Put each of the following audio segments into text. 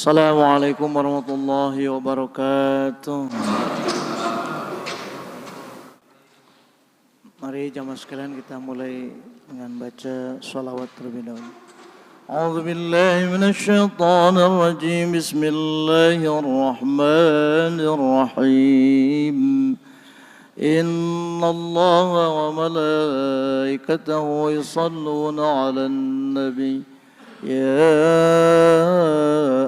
Assalamualaikum warahmatullahi wabarakatuh. Mari jamaah sekalian kita mulai dengan baca sholawat terlebih dahulu. A'udzu billahi minasy syaithanir rajim. Bismillahirrahmanirrahim. Innallaha wa malaikatahu yusholluna 'alan nabi. يا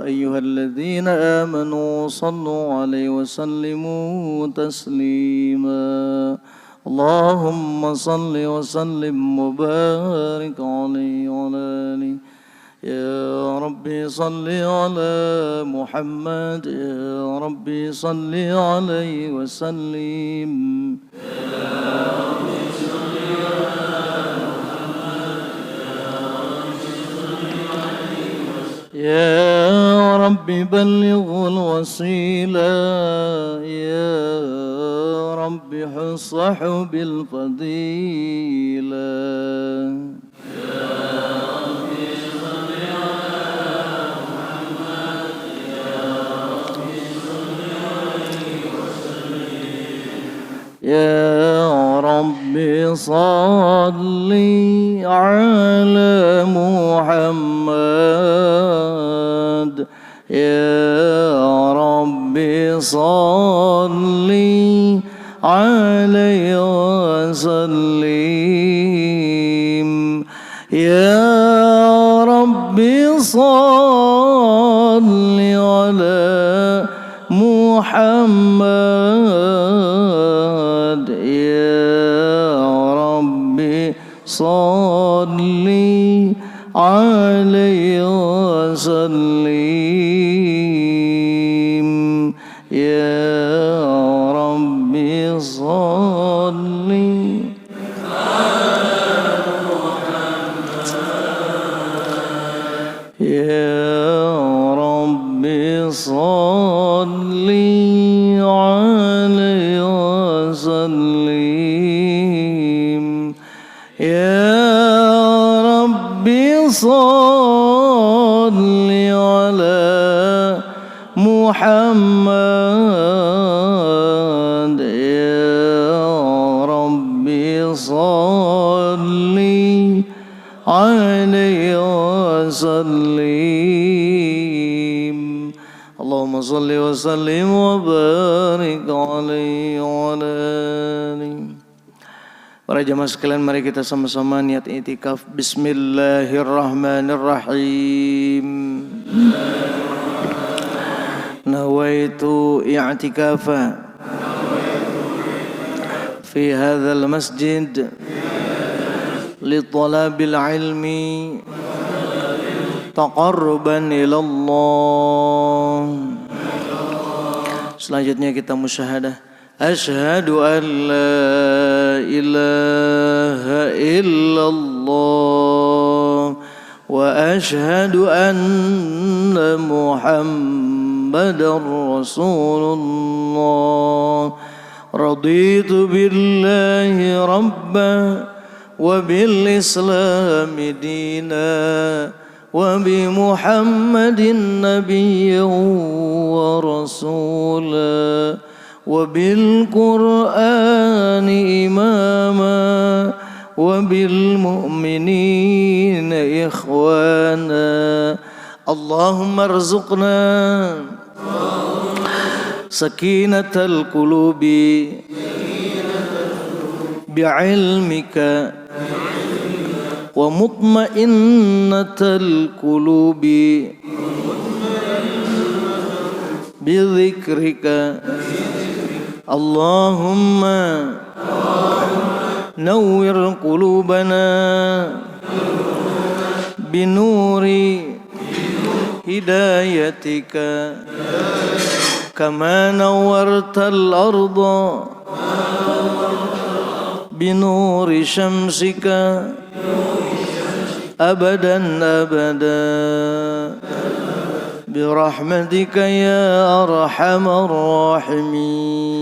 أيها الذين آمنوا صلوا عليه وسلموا تسليما اللهم صل وسلم وبارك عليه وعلى آله يا ربي صل على محمد يا ربي صل عليه وسلم يا رب بلغ الوسيلة يا رب حصح بالفضيلة يا رب صل على محمد يا رب صل عليه وسلم يا رب صل على محمد يا رب صل عليه وسلم يا رب صل على محمد يا رب صل عليه وسلم يا رب صل على محمد يا رب صل عليه وسلم يا رب صل على محمد يا رب صل عليه وسلم اللهم صل وسلم وبارك عليه وعلى آله. Para jamaah sekalian, mari kita sama-sama niat i'tikaf. Bismillahirrahmanirrahim. Nawaitu i'tikafa fi hadzal masjid li talabil ilmi taqarruban ila Allah. Selanjutnya kita musyahadah. Asyhadu an la ilaha illallah wa asyhadu anna Muhammadar Rasulullah. Raditu billahi rabban wa bil islami dinan wa bi Muhammadin nabiyyan wa rasulan وبالقرآن إماما وبالمؤمنين إخوانا اللهم ارزقنا سكينة القلوب بعلمك ومطمئنة القلوب بذكرك اللهم نور قلوبنا بنور هدايتك كما نورت الأرض بنور شمسك أبدا أبدا برحمتك يا أرحم الراحمين.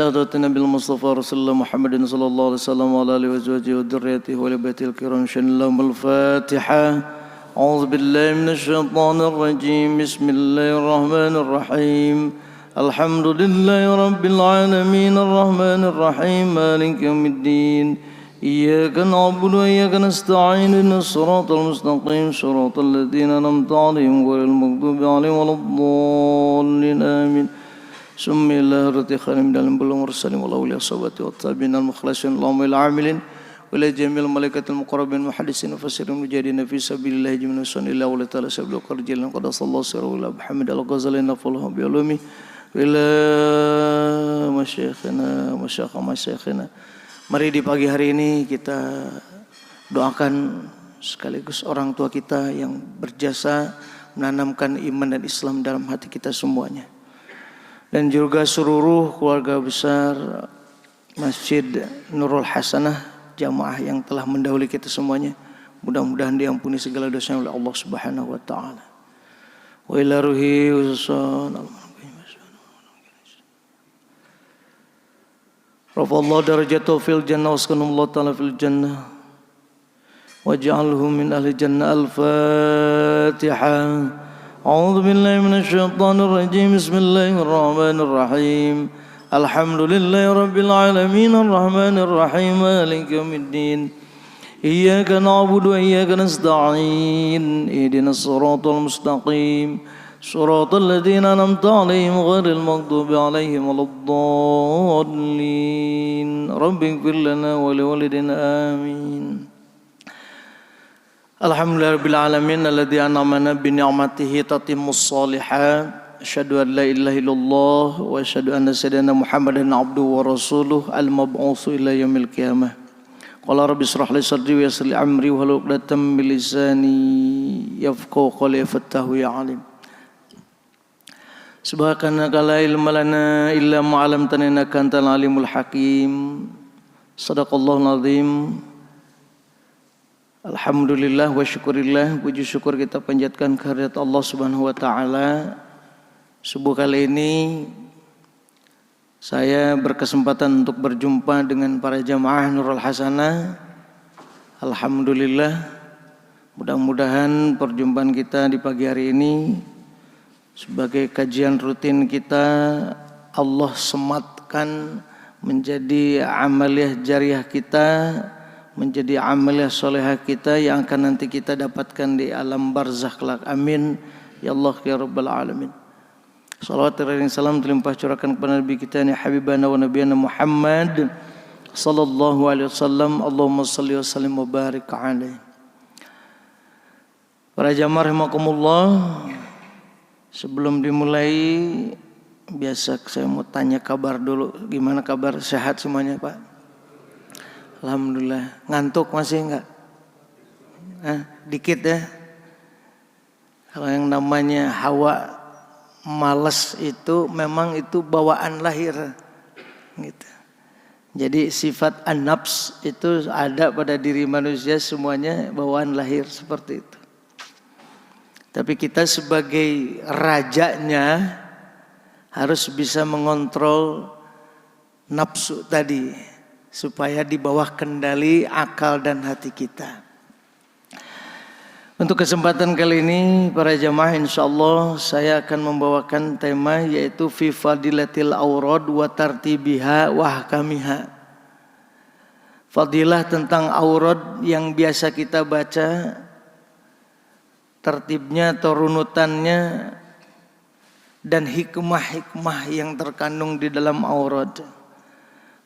إلى ذات النبي المصطفى رسول الله محمد صلى الله عليه وسلم وعلى آله وزوجه وذريته وآل الكرام شن لهم الفاتحة. أعوذ بالله من الشيطان الرجيم. بسم الله الرحمن الرحيم. الحمد لله رب العالمين الرحمن الرحيم مالك يوم الدين. إياك نعبد وإياك نستعين اهدنا الصراط المستقيم صراط الذين أنعمت عليهم غير المغضوب عليهم ولا الضالين آمين. سمي الله رتخان من الأنبياء والمرسلين والأولياء والصحابة والتابعين المخلصين اللهم العاملين ولا جميع الملائكة المقربين محدثين وفسرين مجاهدين في سبيل الله جميعا سن الله ولا تعالى سبيل القرجل قد صلى الله عليه وسلم محمد الغزالي نفله بعلومه إلى مشايخنا. Mari di pagi hari ini kita doakan sekaligus orang tua kita yang berjasa menanamkan iman dan Islam dalam hati kita semuanya. Dan juga seluruh keluarga besar Masjid Nurul Hasanah jamaah yang telah mendahului kita semuanya. Mudah-mudahan diampuni segala dosanya oleh Allah Subhanahu wa taala. Wa ila ruhi usun Rafa'allahu darajatahu fil jannah waskanallahu ta'ala fil jannah waj'alhu min ahli jannah. Al-Fatihah. A'udzu billahi minasy syaithanir rajim. Bismillahirrahmanirrahim. Alhamdulillahi rabbil alamin arrahmanir rahim maliki yaumiddin. Iyyaka na'budu wa iyyaka nasta'in. Ihdinas siratal mustaqim. Siratal ladzina an'amta 'alaihim ghairil maghdubi 'alaihim waladdallin. Rabbighfir lana wa liwalidayna amin. Alhamdulillahirabbil alamin alladzi an'amana bi ni'matihi tatimmus shalihat. Asyhadu an la ilaha illallah wa asyhadu anna sayyidina Muhammadan 'abduhu wa rasuluhu al-mab'utsu ila yaumil qiyamah. Qala rabbi ishrah li sadri wa yassir li amri wahlul 'uqdatam min lisani yafqahu qawli fattahu ya 'alim. Subhanaka la ilma lana illa ma 'allamtana innaka antal alimul hakim. Shadaqallahul azim. Alhamdulillah wa syukurillah. Puji syukur kita panjatkan kehadirat Allah Subhanahu wa taala. Subuh kali ini saya berkesempatan untuk berjumpa dengan para jamaah Nurul Hasanah. Alhamdulillah. Mudah-mudahan perjumpaan kita di pagi hari ini sebagai kajian rutin kita Allah sematkan menjadi amaliyah jariah kita, menjadi amaliyah solehah kita yang akan nanti kita dapatkan di alam barzakh kelak. Amin ya Allah ya rabbal alamin. Salawat dan salam terlimpah curahkan kepada Nabi kita ni habibana wa nabiyana Muhammad sallallahu alaihi wasallam. Allahumma salli wa sallim wa barik alaihi. Para jamaah rahimakumullah, sebelum dimulai biasa saya mau tanya kabar dulu. Gimana kabar? Sehat semuanya, Pak? Alhamdulillah. Ngantuk masih enggak? Dikit ya. Kalau yang namanya hawa malas itu memang itu bawaan lahir gitu. Jadi sifat an-nafs itu ada pada diri manusia, semuanya bawaan lahir seperti itu. Tapi kita sebagai rajanya harus bisa mengontrol nafsu tadi supaya di bawah kendali akal dan hati kita. Untuk kesempatan kali ini para jamaah, insyaallah saya akan membawakan tema yaitu fi fadilatil aurad wa tartibiha wa ahkamiha. Fadilah tentang aurad yang biasa kita baca, tertibnya atau runutannya, dan hikmah-hikmah yang terkandung di dalam aurad.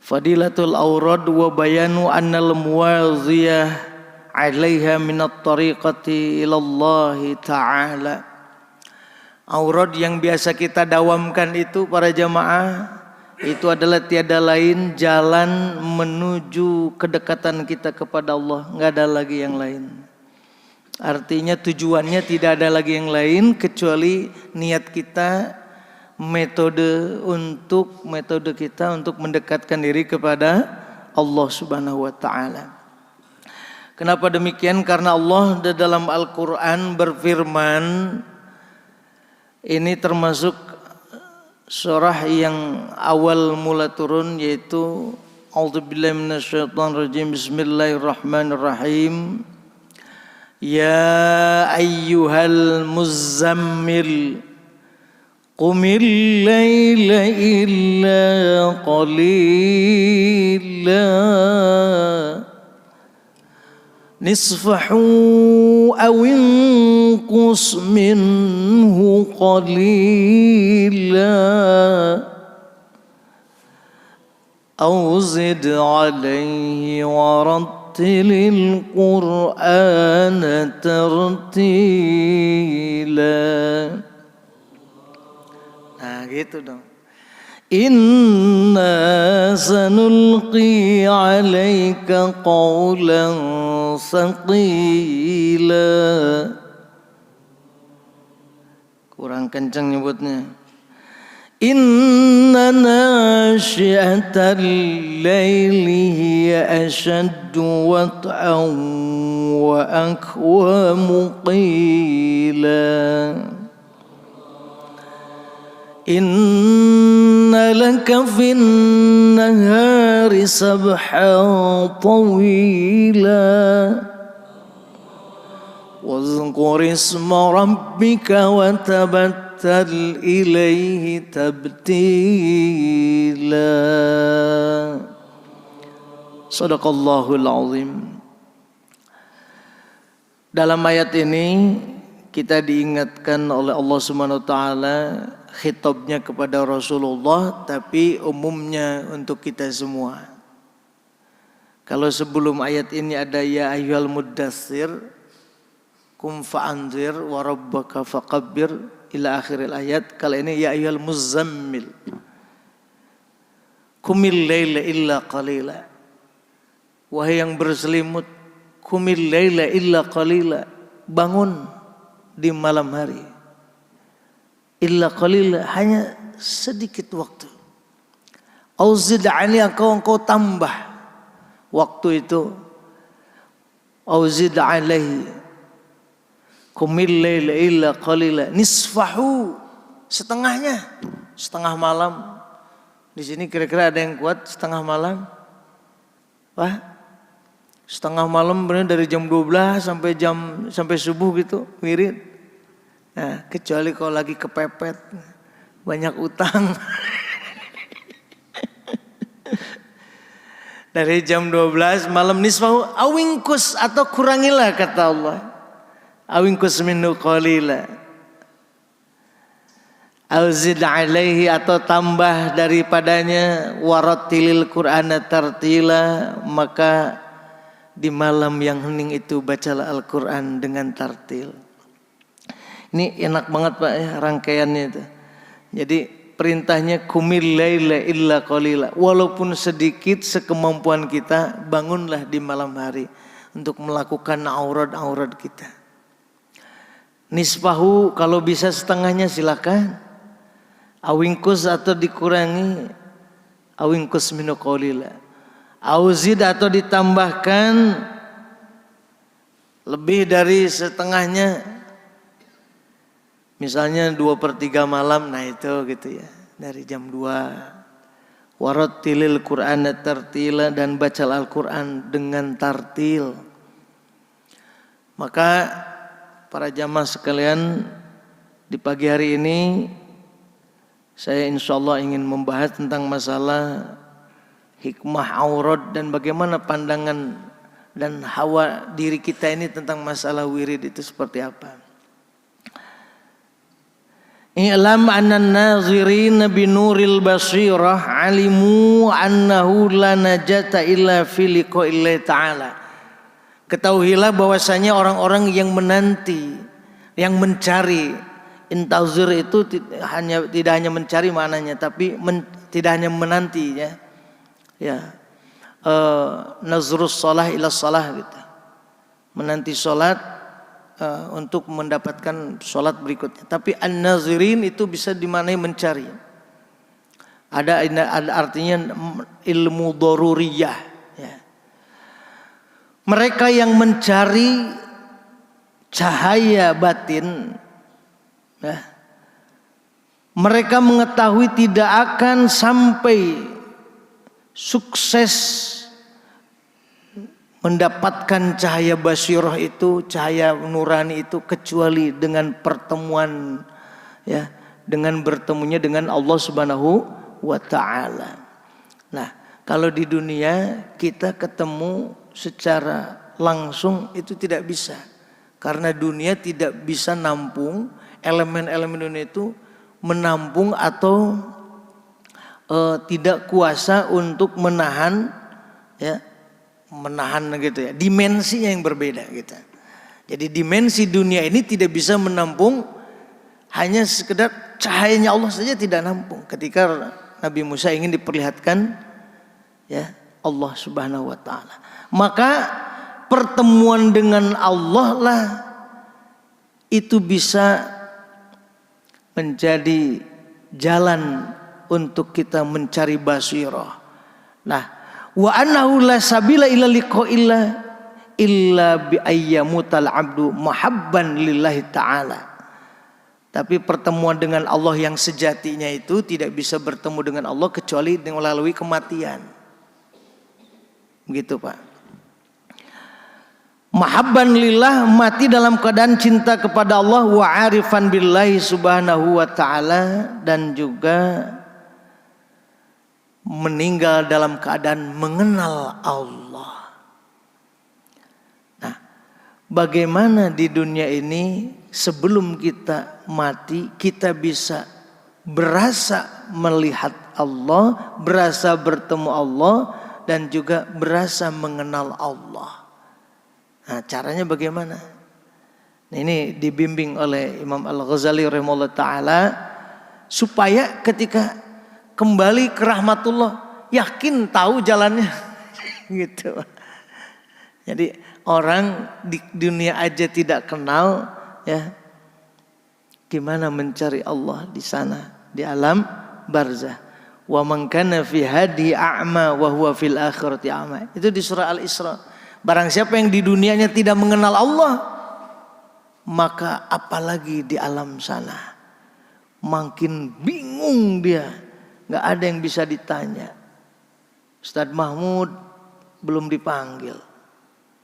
Fadilatul aurad wa bayanu annal muwaziyah 'alaiha minat tariqati ilallahi ta'ala. Aurad yang biasa kita dawamkan itu para jamaah, itu adalah tiada lain jalan menuju kedekatan kita kepada Allah. Enggak ada lagi yang lain. Artinya tujuannya tidak ada lagi yang lain kecuali niat kita, metode kita untuk mendekatkan diri kepada Allah Subhanahu wa taala. Kenapa demikian? Karena Allah di dalam Al-Quran berfirman, ini termasuk surah yang awal mula turun yaitu A'udzubillahi minasyaitonirrajim. Bismillahirrahmanirrahim. Ya ayyuhal muzammil qumil laila illa qalila nisfahu aw inqus minhu qalila aw zid alayhi warattilil qur'ana tartila. Nah gitu dong. Inna sanulqi alaika qawlan saqila. Kurang kencang nyebutnya. Inna nasyi'atal laili hiya ashaddu wat'an wa aqwamu qila. Inna laka fin nahari sabhan tawila wazkur isma rabbika wa tabattal ilaihi tabtila. Shadaqallahul azim. Dalam ayat ini kita diingatkan oleh Allah Subhanahu wa taala, khitabnya kepada Rasulullah tapi umumnya untuk kita semua. Kalau sebelum ayat ini ada ya ayyuhal muddatsir kum fa'anzir wa rabbaka fakabbir ila akhiril ayat. Kalau ini ya ayyuhal muzammil kumil laila illa qalila. Wahai yang berselimut, kumil laila illa qalila, bangun di malam hari. Illa qalila, hanya sedikit waktu. Auzid ali, engkau tambah waktu itu. Auzid alaihi kumil laila illa qalila nisfahu, setengahnya, setengah malam. Di sini kira-kira ada yang kuat setengah malam? Wah, setengah malam benar dari jam 12 sampai subuh gitu wirid. Nah, kecuali kalau lagi kepepet, banyak utang. Dari jam 12 malam nisfahu awingkus, atau kurangilah kata Allah. Awingkus minhu qalila. Auzid alaihi, atau tambah daripadanya, warattilil qur'ana tartila, maka di malam yang hening itu bacalah Al-Qur'an dengan tartil. Ini enak banget Pak ya rangkaiannya itu. Jadi perintahnya kumil laila illa qalila. Walaupun sedikit sekemampuan kita, bangunlah di malam hari untuk melakukan aurat-aurat kita. Nisfahu, kalau bisa setengahnya silakan. Awingkus, atau dikurangi. Awingkus minu qalila. Auzid, atau ditambahkan lebih dari setengahnya. Misalnya 2/3 malam, nah itu gitu ya, dari jam 2. Warattilil Qur'ana tartila, dan baca Al-Qur'an dengan tartil. Maka para jamaah sekalian, di pagi hari ini saya insyaallah ingin membahas tentang masalah hikmah aurat dan bagaimana pandangan dan hawa diri kita ini tentang masalah wirid itu seperti apa. I'lam anna an-nazirin binuril basirah alimu annahu la najata illa fi liqa'illahi ta'ala. Ketahuilah bahwasanya orang-orang yang menanti, yang mencari, intazir itu tidak hanya mencari maknanya, tapi tidak hanya menanti ya. Ya. Nazrus shalah ila shalah gitu. Menanti salat untuk mendapatkan sholat berikutnya. Tapi an-nazirin itu bisa dimaknai mencari. Ada artinya ilmu daruriyah. Ya. Mereka yang mencari cahaya batin, ya, mereka mengetahui tidak akan sampai sukses mendapatkan cahaya basyirah itu, cahaya nurani itu, kecuali dengan pertemuan, ya, dengan bertemunya dengan Allah Subhanahu wa ta'ala. Nah, kalau di dunia kita ketemu secara langsung itu tidak bisa, karena dunia tidak bisa nampung, elemen-elemen dunia itu menampung atau tidak kuasa untuk menahan, ya, menahan gitu ya, dimensinya yang berbeda gitu. Jadi dimensi dunia ini tidak bisa menampung, hanya sekedar cahayanya Allah saja tidak nampung. Ketika Nabi Musa ingin diperlihatkan, ya, Allah Subhanahu wa ta'ala, maka pertemuan dengan Allah lah itu bisa menjadi jalan untuk kita mencari basirah. Nah, wa annahu la sabila ila liqa'illah illa bi ayyamutal abdu mahabban lillahi ta'ala. Tapi pertemuan dengan Allah yang sejatinya itu tidak bisa bertemu dengan Allah kecuali melalui kematian. Begitu, Pak. Mahabban lillah, mati dalam keadaan cinta kepada Allah, wa arifan billahi subhanahu wa ta'ala, dan juga meninggal dalam keadaan mengenal Allah. Nah, bagaimana di dunia ini sebelum kita mati kita bisa berasa melihat Allah, berasa bertemu Allah, dan juga berasa mengenal Allah. Nah, caranya bagaimana? Nah, ini dibimbing oleh Imam Al-Ghazali rahimahullah ta'ala, supaya ketika kembali ke rahmatullah yakin tahu jalannya gitu. Jadi orang di dunia aja tidak kenal, ya, gimana mencari Allah di sana di alam barzah. Wa man kana fi hadi a'ma wa huwa fil akhirati a'ma. Itu di surah Al-Isra. Barang siapa yang di dunianya tidak mengenal Allah, maka apalagi di alam sana. Makin bingung dia, gak ada yang bisa ditanya. Ustaz Mahmud belum dipanggil,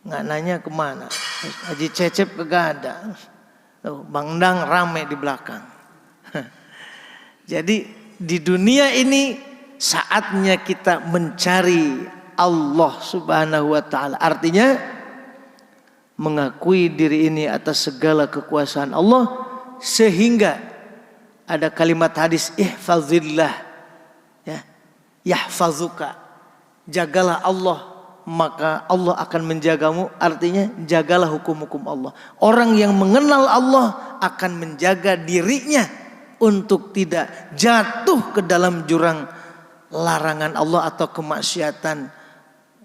gak nanya kemana. Haji Cecep kagak ada. Bang Dang rame di belakang. Jadi di dunia ini saatnya kita mencari Allah Subhanahu wa ta'ala. Artinya mengakui diri ini atas segala kekuasaan Allah, sehingga ada kalimat hadis, ihfazillah, ya, yahfazuka, jagalah Allah maka Allah akan menjagamu. Artinya jagalah hukum-hukum Allah. Orang yang mengenal Allah akan menjaga dirinya untuk tidak jatuh ke dalam jurang larangan Allah atau kemaksiatan,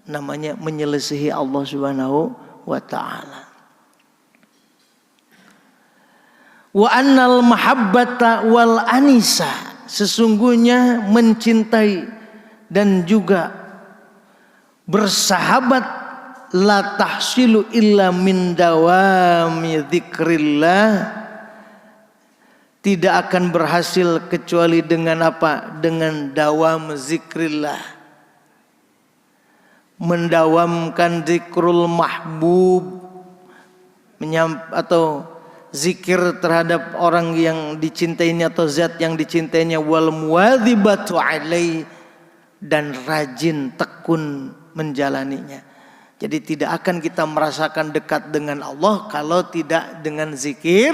namanya menyelisihi Allah Subhanahu wa ta'ala. Wa annal mahabbata wal anisa, sesungguhnya mencintai dan juga bersahabat, la tahsilu illa min dawami dzikrillah, tidak akan berhasil kecuali dengan apa? Dengan dawam zikrillah. Mendawamkan zikrul mahbub, atau zikir terhadap orang yang dicintainya atau zat yang dicintainya, wal muwadzibatu alaihi, dan rajin tekun menjalaninya. Jadi tidak akan kita merasakan dekat dengan Allah kalau tidak dengan zikir,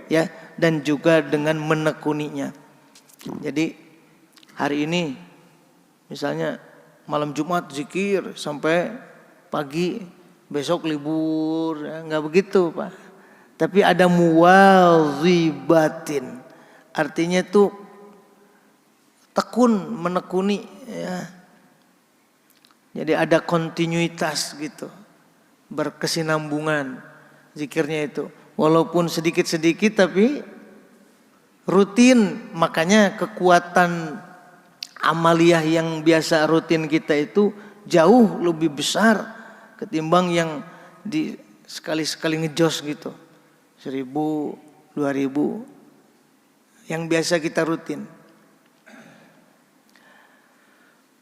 ya, dan juga dengan menekuninya. Jadi hari ini misalnya malam Jumat zikir sampai pagi, besok libur, ya, nggak begitu, Pak. Tapi ada muwadzibatin, artinya tuh tekun menekuni, ya. Jadi ada kontinuitas gitu, berkesinambungan zikirnya itu, walaupun sedikit-sedikit tapi rutin. Makanya kekuatan amaliyah yang biasa rutin kita itu jauh lebih besar ketimbang yang di sekali-sekali ngejos gitu, 1000, 2000, yang biasa kita rutin.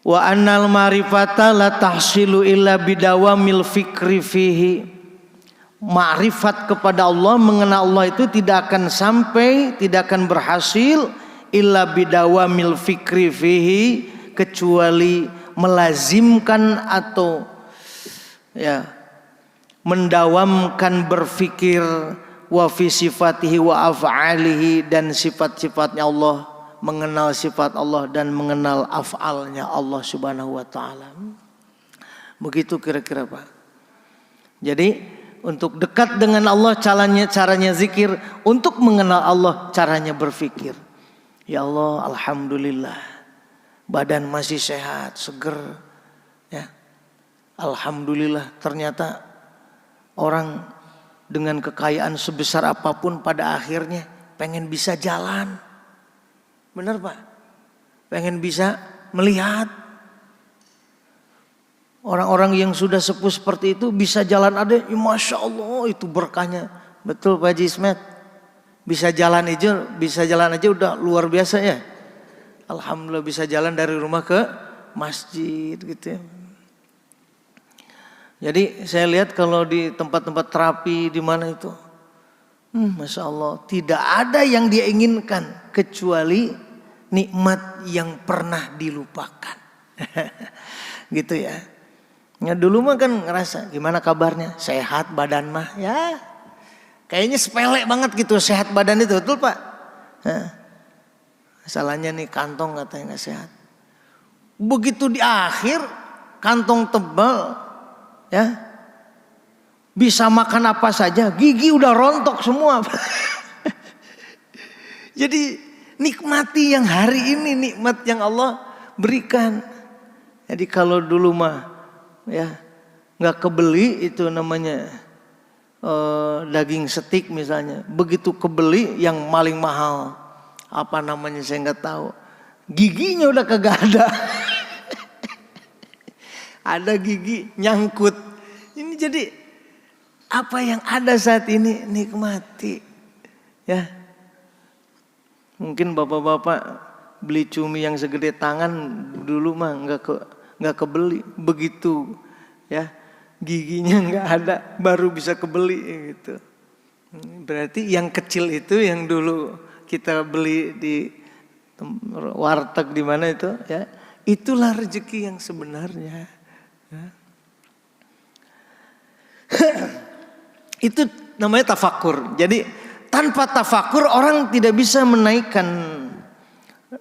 Wa annal ma'rifata la tahsilu illa bidawamil fikri fihi. Ma'rifat kepada Allah, mengenal Allah itu tidak akan sampai, tidak akan berhasil illa bidawamil fikri fihi, kecuali melazimkan atau ya mendawamkan berfikir wa fi sifatihi wa af'alihi, dan sifat-sifatnya Allah, mengenal sifat Allah dan mengenal af'alnya Allah Subhanahu wa taala. Begitu kira-kira Pak. Jadi untuk dekat dengan Allah caranya zikir, untuk mengenal Allah caranya berfikir. Ya Allah, alhamdulillah badan masih sehat, seger ya. Alhamdulillah, ternyata orang dengan kekayaan sebesar apapun pada akhirnya pengen bisa jalan. Benar Pak? Pengen bisa melihat. Orang-orang yang sudah sepuh seperti itu bisa jalan ada, ya Masya Allah itu berkahnya. Betul Pak Haji Ismet? Bisa jalan aja udah luar biasa ya. Alhamdulillah bisa jalan dari rumah ke masjid gitu ya. Jadi saya lihat kalau di tempat-tempat terapi di mana itu, Masya Allah, tidak ada yang dia inginkan kecuali nikmat yang pernah dilupakan. Gitu ya. Ya dulu mah kan ngerasa gimana kabarnya, sehat badan mah ya. Kayaknya sepele banget gitu sehat badan itu, betul Pak? Masalahnya nih kantong katanya nggak sehat. Begitu di akhir kantong tebal, ya bisa makan apa saja, gigi udah rontok semua. Jadi nikmati yang hari ini, nikmat yang Allah berikan. Jadi kalau dulu mah ya nggak kebeli itu namanya daging steak misalnya, begitu kebeli yang paling mahal apa namanya saya nggak tahu, giginya udah kagak ada. Ada gigi nyangkut. Ini jadi apa yang ada saat ini nikmati ya. Mungkin bapak-bapak beli cumi yang segede tangan dulu mah nggak kebeli, begitu ya giginya nggak ada baru bisa kebeli gitu. Berarti yang kecil itu yang dulu kita beli di warteg di mana itu ya, itulah rezeki yang sebenarnya ya. Itu namanya tafakur. Jadi tanpa tafakur orang tidak bisa menaikkan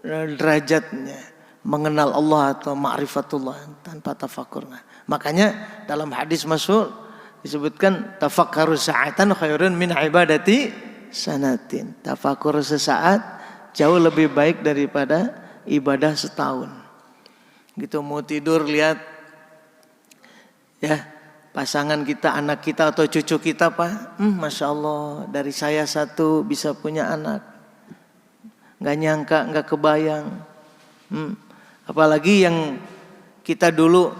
derajatnya mengenal Allah atau ma'rifatullah tanpa tafakur. Makanya dalam hadis masyhur disebutkan tafakkaru sa'atan khairun min ibadati sanatin. Tafakur sesaat jauh lebih baik daripada ibadah setahun. Gitu mau tidur lihat ya pasangan kita, anak kita atau cucu kita Pak, Masya Allah dari saya satu bisa punya anak. Gak nyangka, gak kebayang. Apalagi yang kita dulu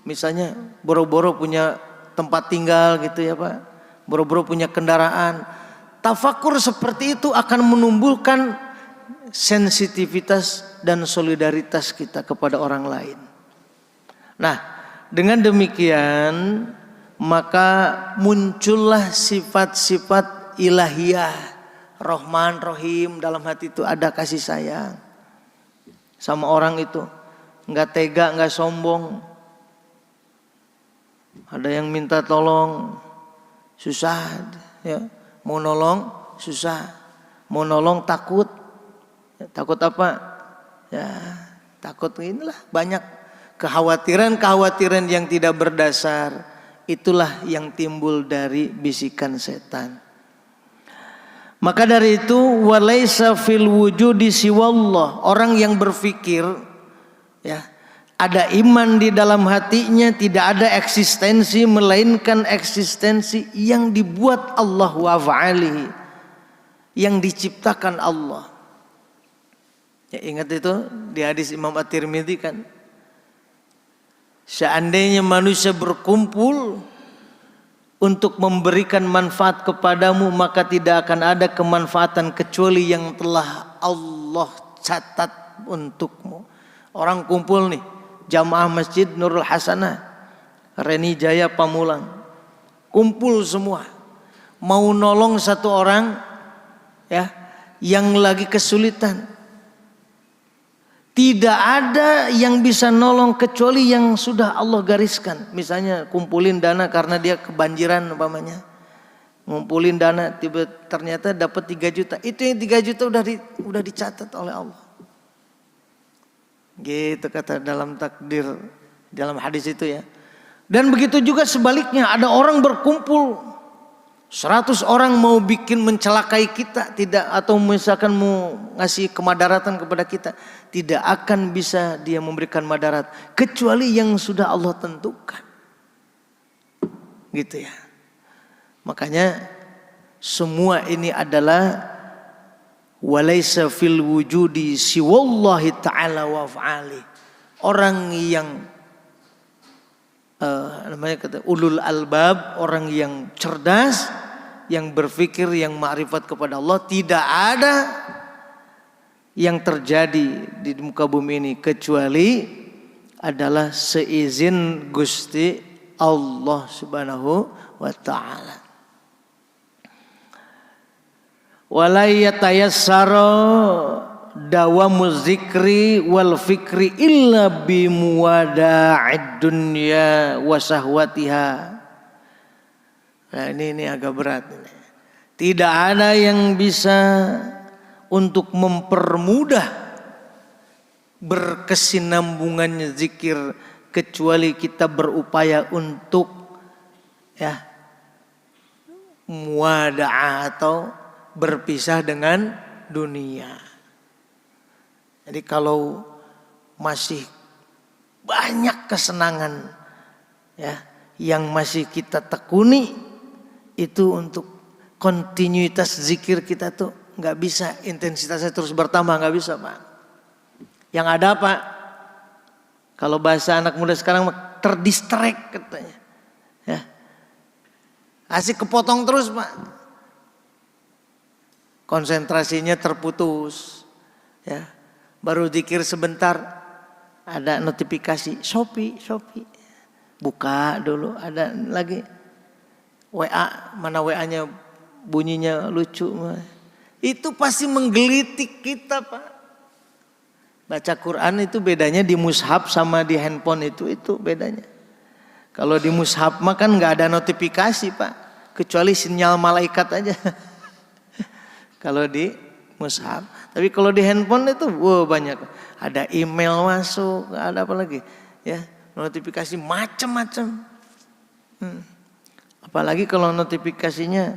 misalnya boro-boro punya tempat tinggal gitu ya Pak, boro-boro punya kendaraan. Tafakur seperti itu akan menumbuhkan sensitivitas dan solidaritas kita kepada orang lain. Nah, dengan demikian maka muncullah sifat-sifat ilahiyah, Rahman, Rahim, dalam hati itu ada kasih sayang sama orang itu, nggak tega, nggak sombong. Ada yang minta tolong susah ya, mau nolong susah, mau nolong takut. Takut apa? Ya takut inilah banyak kekhawatiran yang tidak berdasar. Itulah yang timbul dari bisikan setan. Maka dari itu walaisa fil wujudi siwallah, orang yang berpikir ya ada iman di dalam hatinya, tidak ada eksistensi melainkan eksistensi yang dibuat Allah wa fa'alihi, yang diciptakan Allah. Ya ingat itu di hadis Imam At-Tirmidzi kan, seandainya manusia berkumpul untuk memberikan manfaat kepadamu, maka tidak akan ada kemanfaatan kecuali yang telah Allah catat untukmu. Orang kumpul nih, jamaah Masjid Nurul Hasanah, Reni Jaya Pamulang, kumpul semua, mau nolong satu orang ya yang lagi kesulitan. Tidak ada yang bisa nolong kecuali yang sudah Allah gariskan. Misalnya kumpulin dana karena dia kebanjiran umpamanya. Ngumpulin dana ternyata dapat 3 juta. Itu yang 3 juta udah dicatat oleh Allah. Gitu kata dalam takdir, dalam hadis itu ya. Dan begitu juga sebaliknya, ada orang berkumpul 100 orang mau bikin mencelakai kita, tidak, atau misalkan mau ngasih kemadaratan kepada kita, tidak akan bisa dia memberikan madarat kecuali yang sudah Allah tentukan. Gitu ya. Makanya semua ini adalah walaysa fil wujudi siwallahi ta'ala wa fa'ali. Orang yang namanya kata ulul albab, orang yang cerdas, yang berpikir, yang ma'rifat kepada Allah, tidak ada yang terjadi di muka bumi ini kecuali adalah seizin Gusti Allah Subhanahu wa ta'ala. Wala yatayassara dawamu zikri wal fikri illa bimuwada'id dunya wa sahwatiha. Nah ini agak berat ini. Tidak ada yang bisa untuk mempermudah berkesinambungannya zikir kecuali kita berupaya untuk ya muwada'ah atau berpisah dengan dunia. Jadi kalau masih banyak kesenangan ya yang masih kita tekuni, itu untuk kontinuitas zikir kita tuh nggak bisa intensitasnya terus bertambah, nggak bisa Pak. Yang ada Pak, kalau bahasa anak muda sekarang terdistract katanya, ya asik kepotong terus Pak, konsentrasinya terputus, ya. Baru zikir sebentar ada notifikasi Shopee, buka dulu, ada lagi WA, mana WA-nya bunyinya lucu, itu pasti menggelitik kita Pak. Baca Quran itu bedanya di mushaf sama di handphone, itu bedanya. Kalau di mushaf mah kan nggak ada notifikasi Pak, kecuali sinyal malaikat aja. Kalau di mushaf, tapi kalau di handphone itu banyak, ada email masuk, ada apa lagi ya, notifikasi macam-macam. Apalagi kalau notifikasinya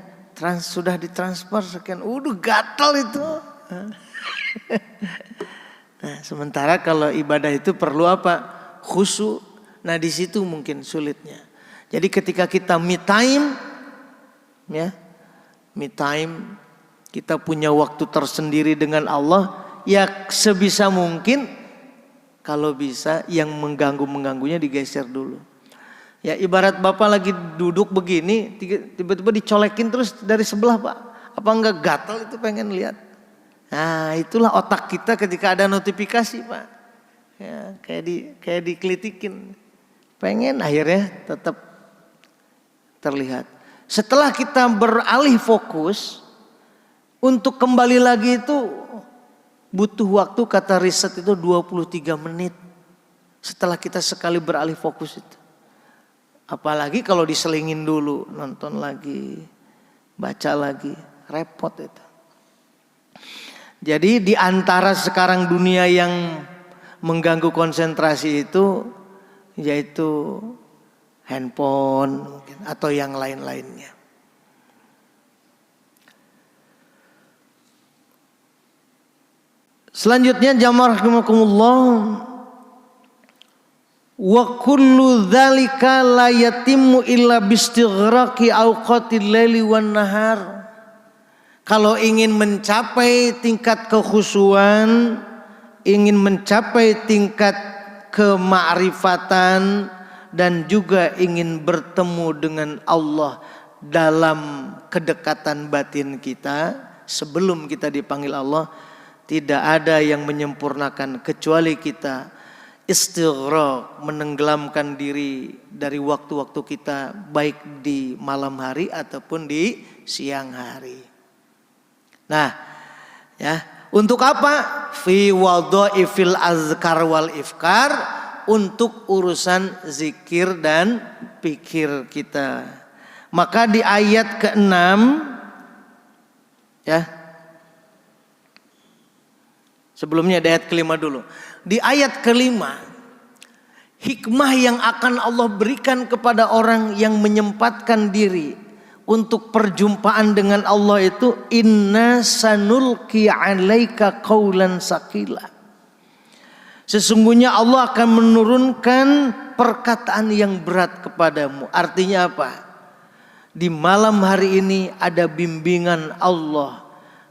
sudah ditransfer sekian, gatal itu. Nah, sementara kalau ibadah itu perlu apa? Khusyuk. Nah, di situ mungkin sulitnya. Jadi ketika kita me time, ya, me time, kita punya waktu tersendiri dengan Allah, ya sebisa mungkin kalau bisa yang mengganggunya digeser dulu. Ya ibarat Bapak lagi duduk begini, tiba-tiba dicolekin terus dari sebelah Pak. Apa enggak gatal itu pengen lihat? Nah itulah otak kita ketika ada notifikasi Pak. Ya kayak dikelitikin. Pengen akhirnya tetap terlihat. Setelah kita beralih fokus, untuk kembali lagi itu butuh waktu, kata riset itu 23 menit setelah kita sekali beralih fokus itu. Apalagi kalau diselingin dulu, nonton lagi, baca lagi, repot itu. Jadi di antara sekarang dunia yang mengganggu konsentrasi itu yaitu handphone mungkin, atau yang lain-lainnya. Selanjutnya jamaah rahimakumullah, wa kullu dzalika la yatimmu illa bistighraqi awqatil laili wan nahar. Kalau ingin mencapai tingkat kekhusyuan, ingin mencapai tingkat kemakrifatan, dan juga ingin bertemu dengan Allah dalam kedekatan batin kita sebelum kita dipanggil Allah, tidak ada yang menyempurnakan kecuali kita istighraq, menenggelamkan diri dari waktu-waktu kita baik di malam hari ataupun di siang hari. Nah, ya, untuk apa? Fi wadhaifil azkar wal ifkar, untuk urusan zikir dan pikir kita. Maka di ayat ke-6 ya. Sebelumnya di ayat ke-5 dulu. Di ayat ke-5, hikmah yang akan Allah berikan kepada orang yang menyempatkan diri untuk perjumpaan dengan Allah itu, inna sanulqi 'alaika qaulan saqila. Sesungguhnya Allah akan menurunkan perkataan yang berat kepadamu. Artinya apa? Di malam hari ini ada bimbingan Allah.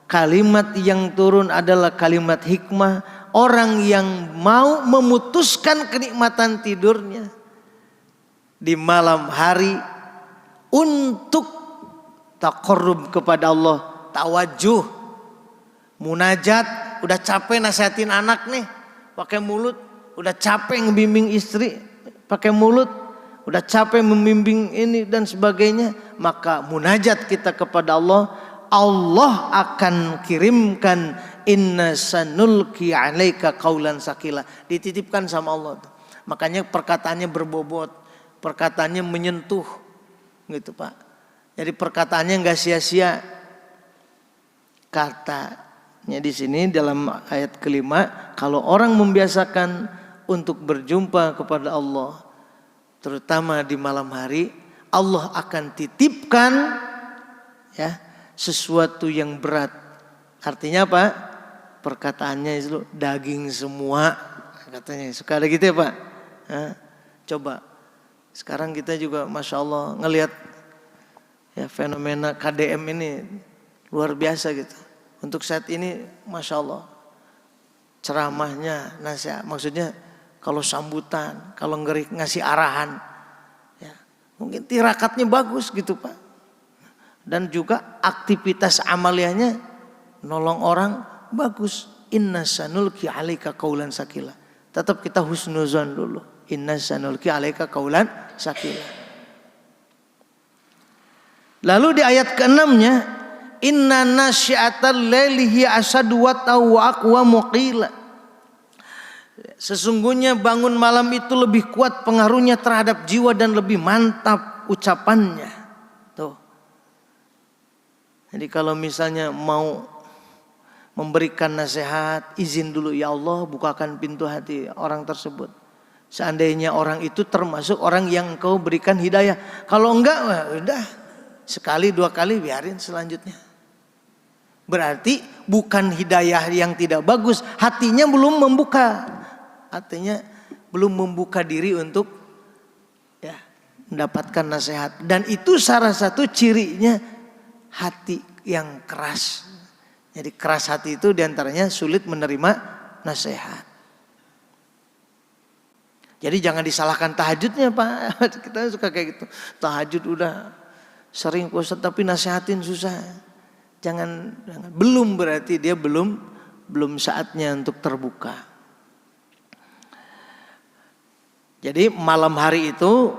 Kalimat yang turun adalah kalimat hikmah. Orang yang mau memutuskan kenikmatan tidurnya di malam hari untuk taqarrub kepada Allah, tawajuh, munajat. Udah capek nasihatin anak nih pakai mulut, udah capek ngebimbing istri pakai mulut, udah capek membimbing ini dan sebagainya, maka munajat kita kepada Allah, Allah akan kirimkan inna sanulqi 'alaika qaulan saqila, dititipkan sama Allah. Makanya perkataannya berbobot, perkataannya menyentuh gitu Pak. Jadi perkataannya enggak sia-sia. Katanya di sini dalam ayat ke-5, kalau orang membiasakan untuk berjumpa kepada Allah terutama di malam hari, Allah akan titipkan ya sesuatu yang berat. Artinya apa? Perkataannya itu daging semua katanya. Suka ada gitu ya Pak? Coba sekarang kita juga Masya Allah ngelihat ya fenomena KDM ini luar biasa gitu. Untuk saat ini Masya Allah ceramahnya, nasihat, maksudnya kalau sambutan, kalau ngasih arahan, ya, mungkin tirakatnya bagus gitu Pak. Dan juga aktivitas amaliyahnya nolong orang bagus. Inna sanulqi 'alaika qaulan saqila. Tetap kita husnuzan dulu. Inna sanulqi 'alaika qaulan saqila. Lalu di ayat ke-6-nya, inna nasyi'atal laili hiya asadu wa aqwa qila. Sesungguhnya bangun malam itu lebih kuat pengaruhnya terhadap jiwa dan lebih mantap ucapannya. Tuh. Jadi kalau misalnya mau memberikan nasihat, izin dulu ya Allah, bukakan pintu hati orang tersebut. Seandainya orang itu termasuk orang yang Engkau berikan hidayah. Kalau enggak, udah sekali dua kali biarin selanjutnya. Berarti bukan hidayah yang tidak bagus, hatinya belum membuka. Artinya belum membuka diri untuk ya mendapatkan nasihat. Dan itu salah satu cirinya hati yang keras. Jadi keras hati itu diantaranya sulit menerima nasihat. Jadi jangan disalahkan tahajudnya Pak. Kita suka kayak gitu. Tahajud udah sering Ustaz tapi nasihatin susah. Jangan, belum berarti dia belum saatnya untuk terbuka. Jadi malam hari itu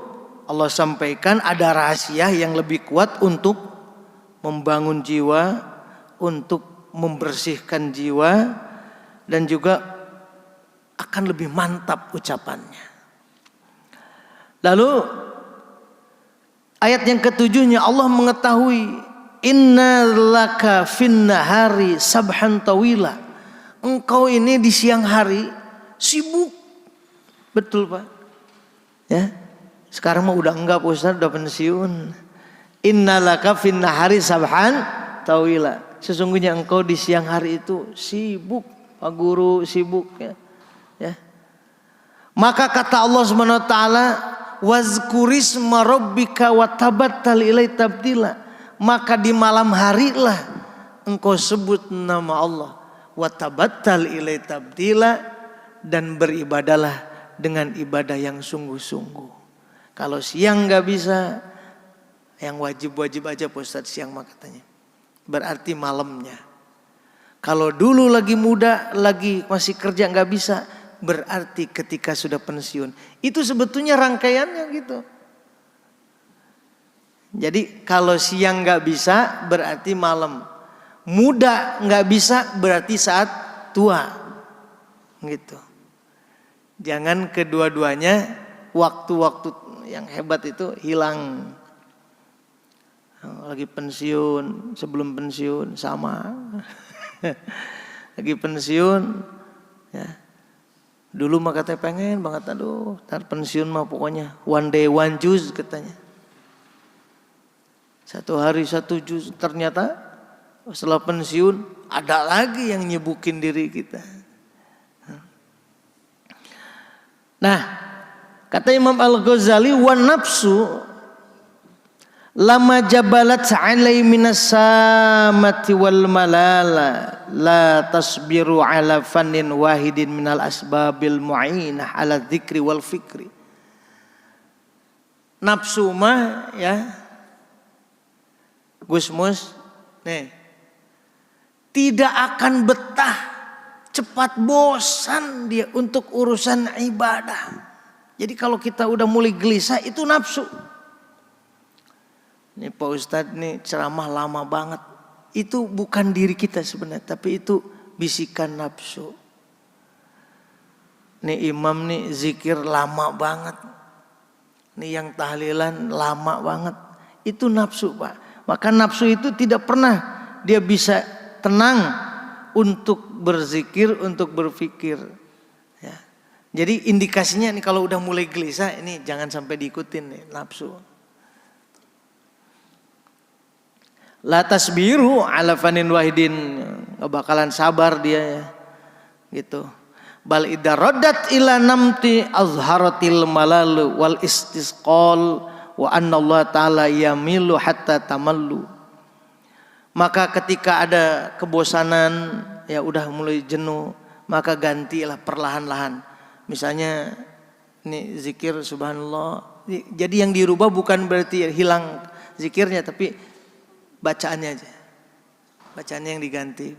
Allah sampaikan ada rahasia yang lebih kuat untuk membangun jiwa, untuk membersihkan jiwa, dan juga akan lebih mantap ucapannya. Lalu ayat yang ketujuhnya Allah mengetahui inna laka fin nahari sabhan tawila. Engkau ini di siang hari sibuk. Betul Pak. Ya. Sekarang mah udah enggak Pak Ustaz, udah pensiun. Innalaka fin nahari sabhan tawila. Sesungguhnya engkau di siang hari itu sibuk, Pak Guru sibuk ya. Ya. Maka kata Allah Subhanahu wa taala, wazkurisma rabbika wa tabattal ilai tabdila. Maka di malam harilah engkau sebut nama Allah, wa tabattal ilai tabdila, dan beribadalah dengan ibadah yang sungguh-sungguh. Kalau siang nggak bisa, yang wajib-wajib aja Pak Ustadz siang mah katanya. Berarti malamnya. Kalau dulu lagi muda, lagi masih kerja nggak bisa, berarti ketika sudah pensiun. Itu sebetulnya rangkaiannya gitu. Jadi kalau siang nggak bisa, berarti malam. Muda nggak bisa, berarti saat tua. Gitu. Jangan kedua-duanya waktu-waktu yang hebat itu hilang. Lagi pensiun, sebelum pensiun sama. Lagi pensiun, ya. Dulu mah katanya pengen banget, aduh, ntar pensiun mah pokoknya one day one juz katanya. 1 hari 1 juz, ternyata setelah pensiun ada lagi yang nyibukin diri kita. Nah, kata Imam Al-Ghazali, wan nafsu lama jabalat alai minas samati wal malala la tasbiru ala fannin wahidin minal asbabil mu'inah ala dzikri wal fikri. Nafsu mah ya Gusmus nih tidak akan betah, cepat bosan dia untuk urusan ibadah. Jadi kalau kita udah mulai gelisah itu nafsu. Ini Pak Ustadz nih ceramah lama banget. Itu bukan diri kita sebenarnya, tapi itu bisikan nafsu. Nih imam nih zikir lama banget. Nih yang tahlilan lama banget. Itu nafsu Pak. Maka nafsu itu tidak pernah dia bisa tenang untuk berzikir, untuk berpikir. Ya. Jadi indikasinya nih kalau udah mulai gelisah ini jangan sampai diikutin nih nafsu. La tasbiru ala fanin wahidin, gak bakalan sabar dia ya. Gitu. Bal idza raddat ila namti azharatil malal wal istisqal wa anna Allah taala yamilu hatta tamallu. Maka ketika ada kebosanan, ya udah mulai jenuh, maka gantilah perlahan-lahan. Misalnya ini zikir subhanallah. Jadi yang dirubah bukan berarti hilang zikirnya, tapi bacaannya aja. Bacaannya yang diganti.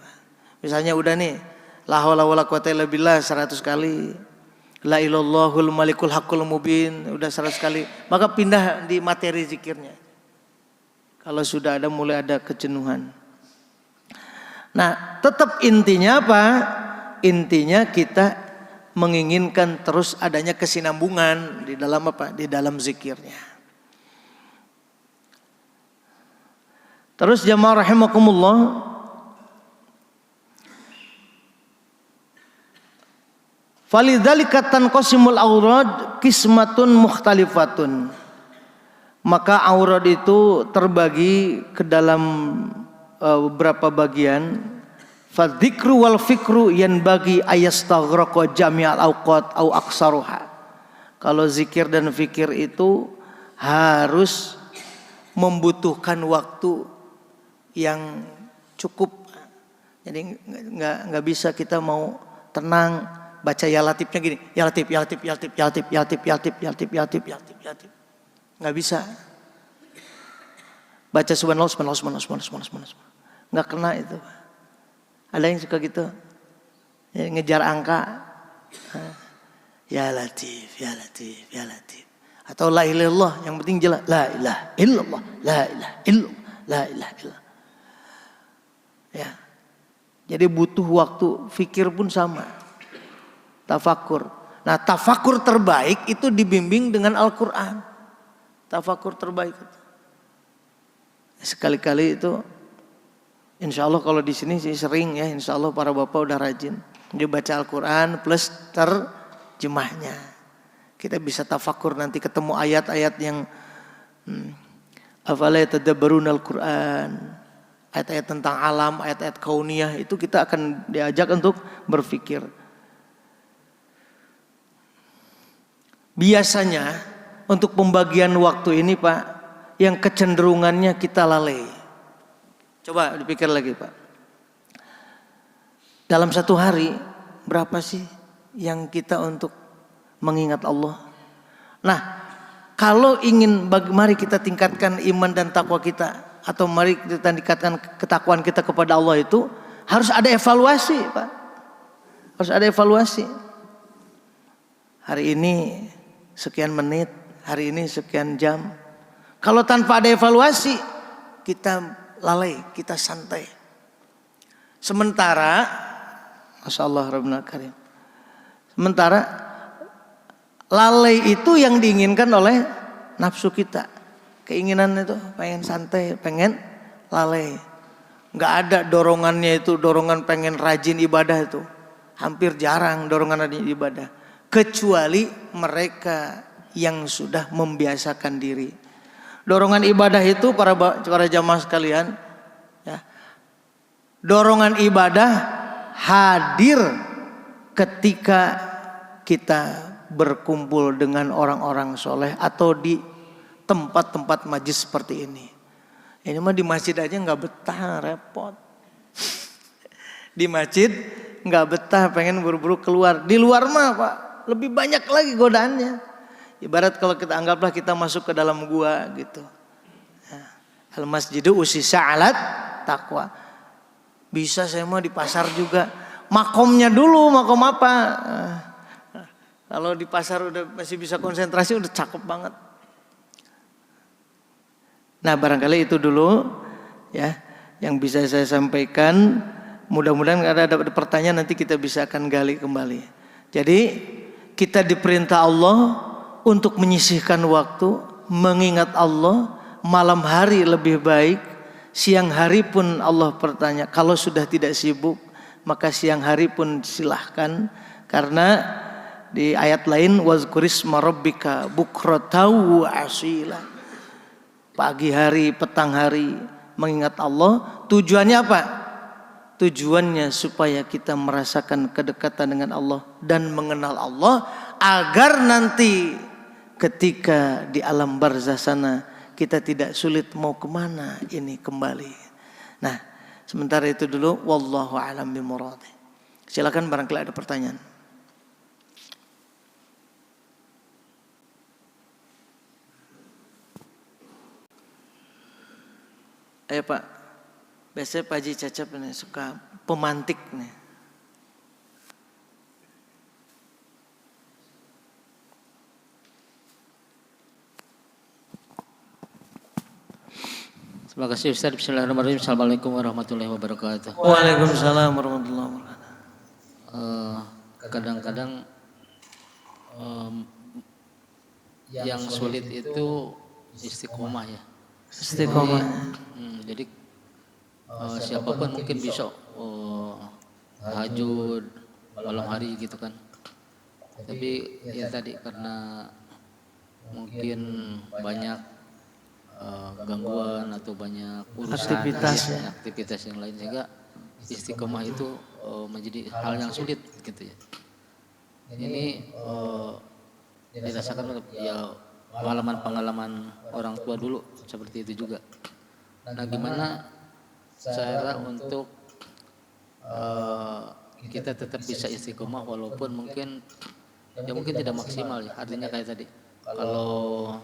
Misalnya udah nih, la haula wala quwata illa billah 100 kali. La ilallahul malikul haqqul mubin udah 100 kali. Maka pindah di materi zikirnya. Kalau sudah ada mulai ada kejenuhan. Nah, tetap intinya apa? Intinya kita menginginkan terus adanya kesinambungan di dalam apa? Di dalam zikirnya. Terus jamaah rahimakumullah, falidzalika tanqasimul aurad qismatun mukhtalifatun. Maka aurad itu terbagi ke dalam beberapa bagian. Fadzikru wal fikru yanbaghi ayastaghraqa jami'al awqat au aksaruha. Kalau zikir dan fikir itu harus membutuhkan waktu yang cukup. Jadi nggak bisa kita mau tenang baca ya latifnya gini, ya latif, ya latif, ya latif, ya latif, ya latif, ya latif, ya latif, ya latif, ya latif, ya latif. Nggak bisa. Baca subhanallah, subhanallah, subhanallah, subhanallah, subhanallah. Nggak kena itu. Ada yang suka gitu, ya, ngejar angka. Ya latif, ya latif, ya latif. Atau la ilaha illallah, yang penting jelas la ilaha illallah, la ilaha illallah, la ilaha illallah. Ya. Jadi butuh waktu, fikir pun sama. Tafakur. Nah, tafakur terbaik itu dibimbing dengan Al-Qur'an. Tafakur terbaik itu. Sekali-kali itu insya Allah kalau di sini sih sering ya, insya Allah para bapak udah rajin. Dia baca Al-Quran plus terjemahnya. Kita bisa tafakur nanti ketemu ayat-ayat yang afala yatadabbaruna Al-Quran, ayat-ayat tentang alam, ayat-ayat kauniyah, itu kita akan diajak untuk berpikir. Biasanya untuk pembagian waktu ini Pak, yang kecenderungannya kita lalai. Coba dipikir lagi Pak. Dalam satu hari berapa sih yang kita untuk mengingat Allah? Nah, kalau ingin mari kita tingkatkan iman dan takwa kita, atau mari kita tingkatkan ketakwaan kita kepada Allah, itu harus ada evaluasi, Pak. Harus ada evaluasi. Hari ini sekian menit, hari ini sekian jam. Kalau tanpa ada evaluasi, kita lalai, kita santai. Sementara, Masya Allah Rabbuna Karim, sementara lalai itu yang diinginkan oleh nafsu kita. Keinginan itu pengen santai, pengen lalai. Nggak ada dorongannya itu, dorongan pengen rajin ibadah itu. Hampir jarang dorongan rajin ibadah. Kecuali mereka yang sudah membiasakan diri. Dorongan ibadah itu para jamaah sekalian, ya, dorongan ibadah hadir ketika kita berkumpul dengan orang-orang soleh atau di tempat-tempat majlis seperti ini. Ini mah di masjid aja nggak betah, repot. Di masjid nggak betah, pengen buru-buru keluar. Di luar mah Pak, lebih banyak lagi godaannya. Ibarat kalau kita anggaplah kita masuk ke dalam gua gitu. Al masjidu usisa alat taqwa. Bisa saya mau di pasar juga. Makomnya dulu, makom apa? Kalau di pasar udah masih bisa konsentrasi, udah cakep banget. Nah, barangkali itu dulu ya yang bisa saya sampaikan. Mudah-mudahan ada pertanyaan, nanti kita bisa akan gali kembali. Jadi kita diperintah Allah untuk menyisihkan waktu, mengingat Allah. Malam hari lebih baik, siang hari pun Allah bertanya. Kalau sudah tidak sibuk, maka siang hari pun silahkan. Karena di ayat lain, wazkurisma rabbika bukratan wa asila. Pagi hari, petang hari mengingat Allah. Tujuannya apa? Tujuannya supaya kita merasakan kedekatan dengan Allah dan mengenal Allah, agar nanti ketika di alam barzah sana kita tidak sulit mau kemana ini kembali. Nah, sementara itu dulu. Wallahu a'lam bimurad. Silakan barangkali ada pertanyaan. Ayo Pak, biasanya Pak Haji Cacap ini suka pemantik nih. Terima kasih Ustaz. Bismillahirrahmanirrahim. Assalamualaikum warahmatullahi wabarakatuh. Waalaikumsalam warahmatullahi wabarakatuh. Kadang-kadang yang sulit itu istiqomah ya. Istiqomah. Jadi siapapun mungkin bisa tahajud malam hari gitu kan. Tapi ya tadi karena mungkin banyak gangguan atau banyak urusan aktivitas yang lain, sehingga istiqomah itu menjadi hal yang sulit gitu ya. Ini dirasakan ya pengalaman orang tua dulu seperti itu juga. Nah, gimana cara untuk kita tetap bisa istiqomah walaupun mungkin tidak maksimal ya. Artinya kayak tadi kalau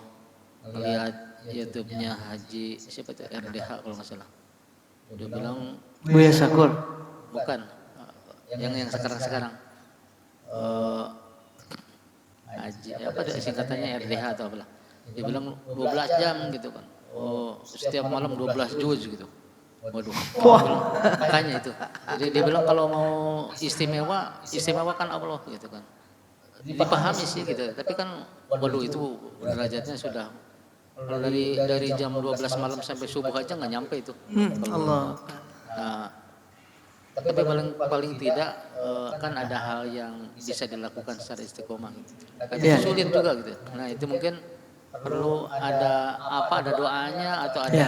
melihat YouTube-nya Haji siapa itu, RDH kalau nggak salah, dia bilang Buya Sakur. Bukan, yang sekarang Haji apa singkatannya RDH atau apalah. Dia bilang 12 jam gitu kan. Setiap malam 12 juz gitu. Waduh. Makanya itu. Jadi dia bilang kalau mau istimewakan Allah gitu kan. Dipahami sih gitu. Tapi kan waduh itu derajatnya sudah kalau dari jam 12 malam sampai subuh aja nggak nyampe itu. Allah. Nah, tapi paling tidak kan ada hal yang bisa dilakukan secara istiqomah gitu. Tapi itu sulit juga gitu. Nah, itu mungkin perlu ada doanya atau ada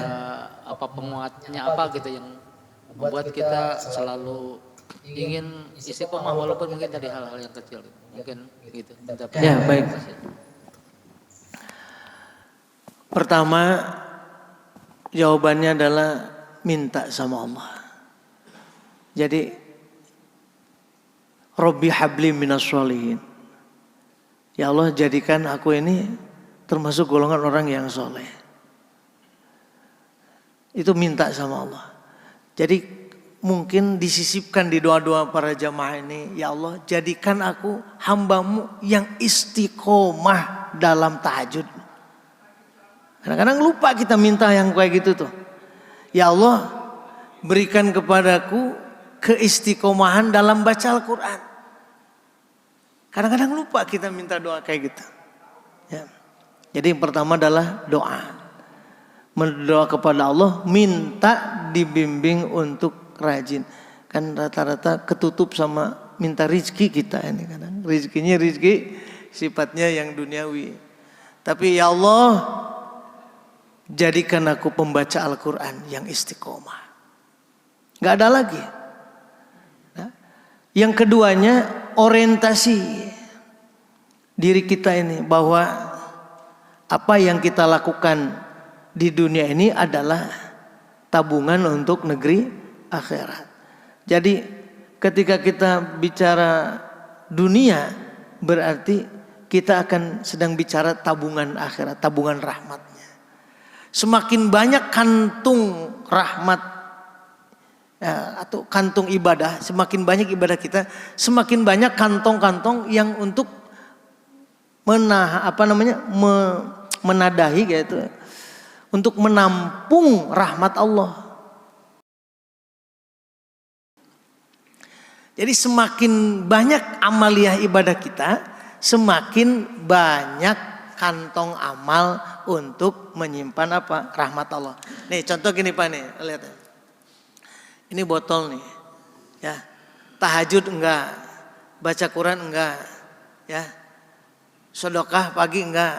apa penguatnya apa gitu yang membuat kita selalu ingin istiqomah walaupun mungkin dari hal-hal yang kecil gitu. Mungkin gitu. Ya, baik. Pertama, jawabannya adalah minta sama Allah. Jadi Rabbi habli minas sholihin. Ya Allah, jadikan aku ini termasuk golongan orang yang soleh. Itu minta sama Allah. Jadi mungkin disisipkan di doa-doa para jamaah ini, ya Allah jadikan aku hambamu yang istiqomah dalam tahajud. Kadang-kadang lupa kita minta yang kayak gitu tuh. Ya Allah berikan kepadaku keistiqomahan dalam baca Al-Quran. Kadang-kadang lupa kita minta doa kayak gitu. Ya. Jadi yang pertama adalah doa. Berdoa kepada Allah, minta dibimbing untuk rajin. Kan rata-rata ketutup sama minta rizki kita ini kadang. Rizkinya rizki sifatnya yang duniawi. Tapi ya Allah, jadikan aku pembaca Al-Quran yang istiqomah. Gak ada lagi. Nah, yang keduanya orientasi diri kita ini bahwa apa yang kita lakukan di dunia ini adalah tabungan untuk negeri akhirat. Jadi ketika kita bicara dunia berarti kita akan sedang bicara tabungan akhirat, tabungan rahmatnya. Semakin banyak kantung rahmat atau kantung ibadah, semakin banyak ibadah kita, semakin banyak kantong-kantong yang untuk menadahi gitu, untuk menampung rahmat Allah. Jadi semakin banyak amaliyah ibadah kita, semakin banyak kantong amal untuk menyimpan apa? Rahmat Allah. Nih contoh gini Pak nih, lihat. Ini botol nih. Ya. Tahajud enggak, baca Quran enggak, ya. Sedekah pagi enggak,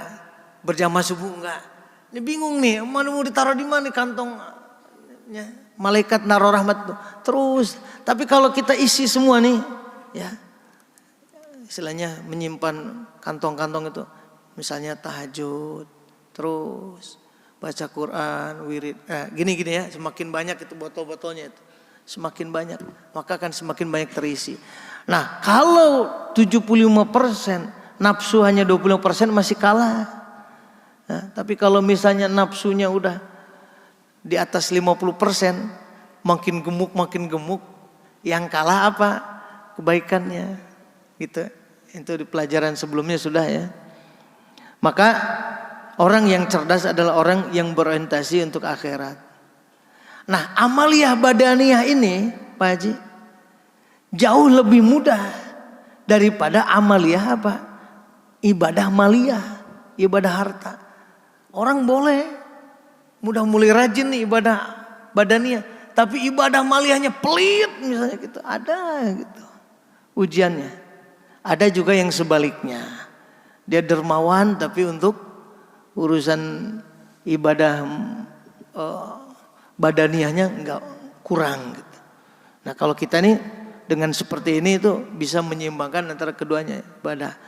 berjamaah subuh enggak. Ini bingung nih, mana mau ditaruh di mana kantongnya? Malaikat naruh rahmat tuh terus. Tapi kalau kita isi semua nih, ya, istilahnya menyimpan kantong-kantong itu, misalnya tahajud, terus baca Quran, wirid, gini-gini ya, semakin banyak itu botol-botolnya itu, semakin banyak, maka akan semakin banyak terisi. Nah, kalau 75%, nafsu hanya 20% masih kalah. Nah, tapi kalau misalnya nafsunya udah di atas 50%, makin gemuk, yang kalah apa? Kebaikannya, gitu. Itu di pelajaran sebelumnya sudah ya. Maka orang yang cerdas adalah orang yang berorientasi untuk akhirat. Nah, amaliyah badaniyah ini, Pak Haji, jauh lebih mudah daripada amaliyah apa? Ibadah maliyah, ibadah harta. Orang boleh mudah mulai rajin nih ibadah badaniyah, tapi ibadah maliyahnya pelit misalnya gitu, ada gitu ujiannya. Ada juga yang sebaliknya, dia dermawan tapi untuk urusan ibadah badaniyahnya enggak, kurang gitu. Nah kalau kita nih dengan seperti ini itu bisa menyeimbangkan antara keduanya, ibadah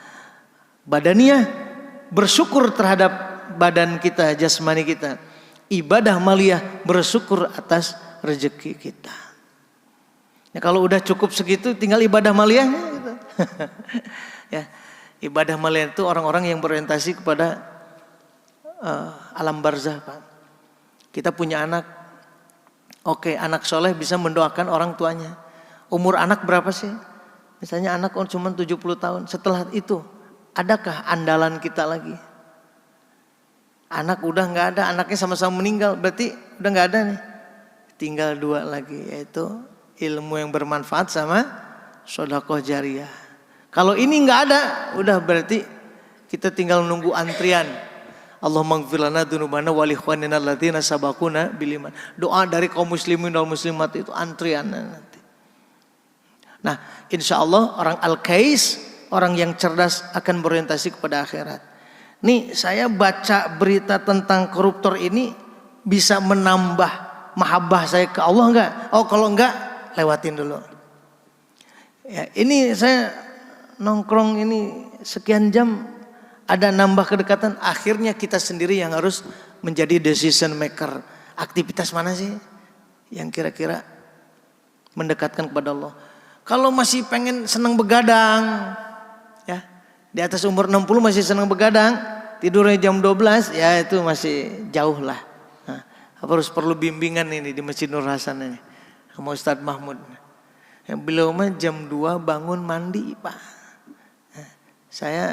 badaniyah bersyukur terhadap badan kita, jasmani kita. Ibadah maliyah bersyukur atas rezeki kita. Ya, kalau udah cukup segitu tinggal ibadah maliyahnya gitu. Ya, ibadah maliyah itu orang-orang yang berorientasi kepada alam barzah, Pak. Kita punya anak. Oke, anak soleh bisa mendoakan orang tuanya. Umur anak berapa sih? Misalnya anak cuma 70 tahun. Setelah itu adakah andalan kita lagi? Anak udah nggak ada, anaknya sama-sama meninggal, berarti udah nggak ada nih. Tinggal 2 lagi, yaitu ilmu yang bermanfaat sama sedekah jariyah. Kalau ini nggak ada, udah berarti kita tinggal nunggu antrian. Allahumma ighfir lana dzunubana wa li ikhwanina alladziina sabaquna bil iman. Doa dari kaum muslimin dan muslimat itu antrian nanti. Nah, insya Allah orang al-kais, orang yang cerdas akan berorientasi kepada akhirat. Nih saya baca berita tentang koruptor ini bisa menambah mahabbah saya ke Allah enggak? Oh kalau enggak lewatin dulu. Ya, ini saya nongkrong ini sekian jam ada nambah kedekatan. Akhirnya kita sendiri yang harus menjadi decision maker. Aktivitas mana sih yang kira-kira mendekatkan kepada Allah? Kalau masih pengen senang begadang, ya di atas umur 60 masih senang begadang, tidurnya jam 12, ya itu masih jauh lah. Nah, harus perlu bimbingan ini di Masjid Nur Hasan ini sama Ustadz Mahmud. Yang beliau mah jam 2 bangun mandi Pak. Nah, saya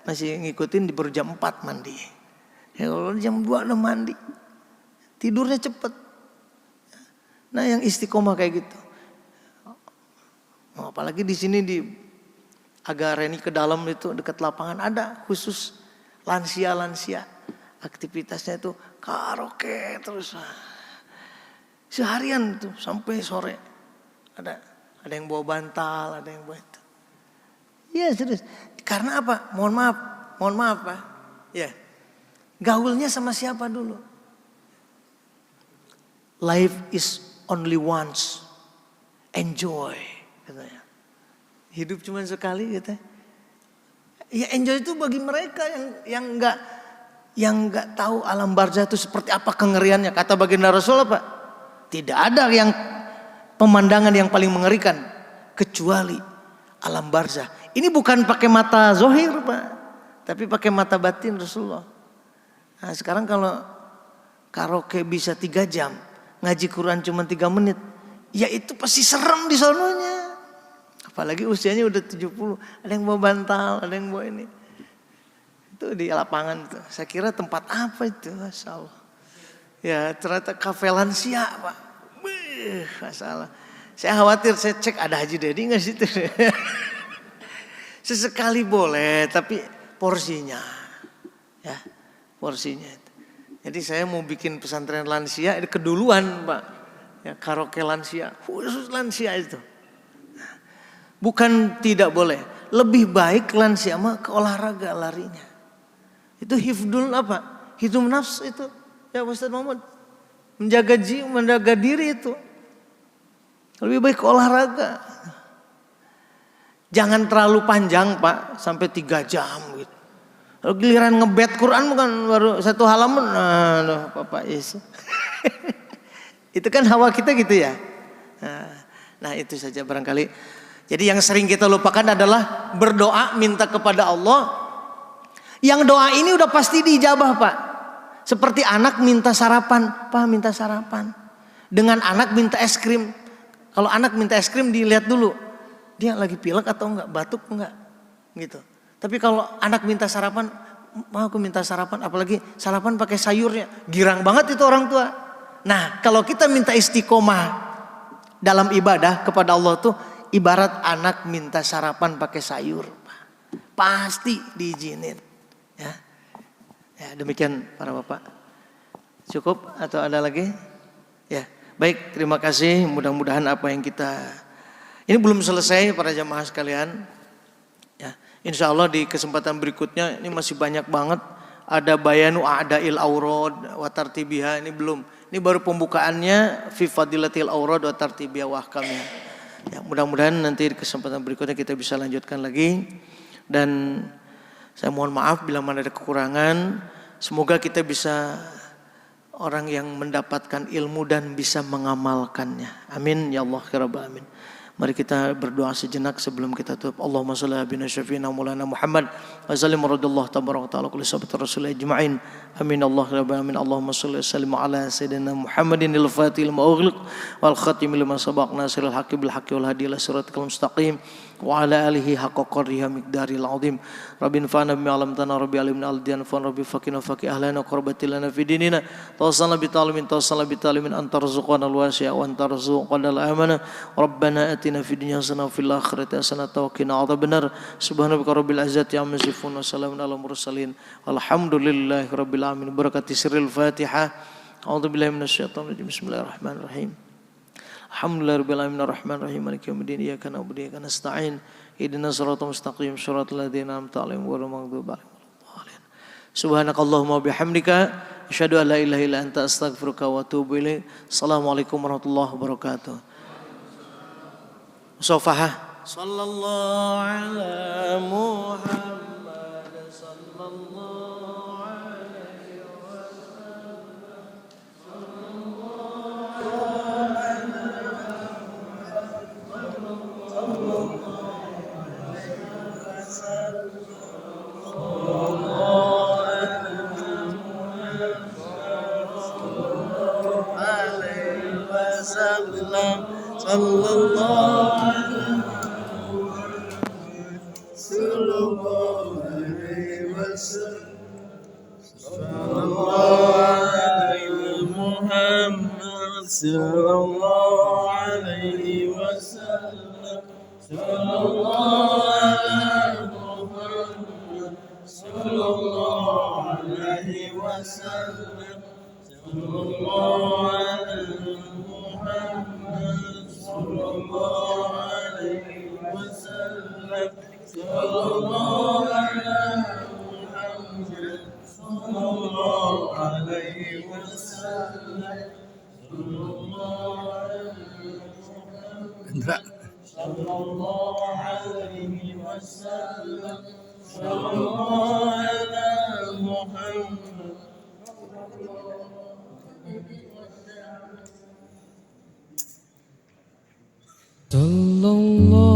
masih ngikutin di baru jam 4 mandi. Ya kalau jam 2 udah mandi, tidurnya cepet. Nah yang istiqomah kayak gitu. Apalagi di sini di agak reni ke dalam itu dekat lapangan ada khusus lansia-lansia. Aktivitasnya itu karaoke terus. Seharian tuh sampai sore. Ada yang bawa bantal, ada yang bawa itu. Iya serius. Karena apa? Mohon maaf Pak. Ya. Gaulnya sama siapa dulu? Life is only once. Enjoy katanya. Hidup cuma sekali katanya. Ya enjoy itu bagi mereka yang enggak tahu alam barzah itu seperti apa kengeriannya. Kata baginda Rasul Pak, tidak ada yang pemandangan yang paling mengerikan kecuali alam barzah. Ini bukan pakai mata zohir Pak, tapi pakai mata batin Rasulullah. Nah, sekarang kalau karaoke bisa 3 jam, ngaji Quran cuma 3 menit, ya itu pasti serem di sononya. Apalagi usianya udah 70, ada yang bawa bantal, ada yang bawa ini. Itu di lapangan itu. Saya kira tempat apa itu, Masya Allah. Ya ternyata kafe lansia Pak. Masalah. Saya khawatir, saya cek ada Haji Dedi nggak situ. Sesekali boleh, tapi porsinya, ya porsinya. Jadi saya mau bikin pesantren lansia, ini keduluan Pak. Ya karaoke lansia, khusus lansia itu. Bukan tidak boleh, lebih baik lansia mah ke olahraga larinya. Itu hifdul apa? Hidum nafs itu, ya Ustaz Muhammad. Menjaga jiwa, menjaga diri itu. Lebih baik ke olahraga. Jangan terlalu panjang Pak, sampai 3 jam gitu. Kalau giliran ngebet Quran bukan baru 1 halaman, aduh Bapak Yesus. Itu kan hawa kita gitu ya. Nah itu saja barangkali. Jadi yang sering kita lupakan adalah berdoa minta kepada Allah. Yang doa ini udah pasti diijabah Pak. Seperti anak minta sarapan, Pak minta sarapan. Dengan anak minta es krim. Kalau anak minta es krim dilihat dulu, dia lagi pilek atau enggak, batuk enggak, gitu. Tapi kalau anak minta sarapan, mau aku minta sarapan, apalagi sarapan pakai sayurnya, girang banget itu orang tua. Nah kalau kita minta istiqomah dalam ibadah kepada Allah tuh ibarat anak minta sarapan pakai sayur, pasti diizinin. Ya demikian para bapak. Cukup atau ada lagi? Ya baik, terima kasih. Mudah-mudahan apa yang kita ini belum selesai para jamaah sekalian. Ya insya Allah di kesempatan berikutnya ini masih banyak banget. Ada bayanu a'dail aurad wa tartibiha, ini belum. Ini baru pembukaannya fi fadilatil aurad wa tartibiha wa ahkamnya. Ya, mudah-mudahan nanti di kesempatan berikutnya kita bisa lanjutkan lagi. Dan saya mohon maaf bila mana ada kekurangan. Semoga kita bisa orang yang mendapatkan ilmu dan bisa mengamalkannya. Amin ya Allah ya Rabbal alamin. Mari kita berdoa sejenak sebelum kita tutup. Allahumma shalli ala nabiyyina syafiina maulana Muhammad wa sallim radhiyallahu tabaraka taala kulli sahabat rasul ajma'in. Amin Allah ya rabbal alamin. Allahumma shalli wa sallim ala sayyidina Muhammadin al-fatihil maughliq wal khatim lima sabaq nasiril haqqi bil haqqi wal hadi ila siratal mustaqim wa ala alihi haqqa qadrihi miqdaril azim. Rabbin fa'na bima 'allamtana rabbi alimna al-diyan fa rabbi faqina faqi ahlana qurbatil lana fi dinina tawassala bi talimin antarzuqana al-wasi'a wa antarzuqana al-amana. Rabbana atina fid dunya hasanah wa fil akhirati hasanah wa qina adzabannar. Subhanaka rabbil izzati amma yasifun wa salamun alal mursalin. Alhamdulillahi rabbil alamin. Barakati sirril Fatihah. A'udzu billahi minasyaitonir rajim. Bismillahirrahmanirrahim. Alhamdulillahirabbil alamin arrahmanir rahim maliki yaumiddin iyyaka na'budu wa iyyaka nasta'in ihdinas siratal mustaqim siratal ladzina an'amta 'alaihim ghairil maghdubi 'alaihim waladdallin. Subhanakallahumma wa bihamdika asyhadu an la ilaha illa anta astaghfiruka wa atubu ilaik. Assalamualaikum warahmatullahi wabarakatuh. Musafahah sallallahu ala Muhammad sallallahu alaihi wasallam. الله عليه وسلم صلى الله على محمد صلى الله عليه وسلم صلى الله على محمد صلى الله عليه وسلم صلى الله على محمد صلى الله عليه وسلم صلى الله على محمد صلى الله عليه وسلم صلى الله على محمد صلى الله عليه وسلم صلى الله على محمد صلى الله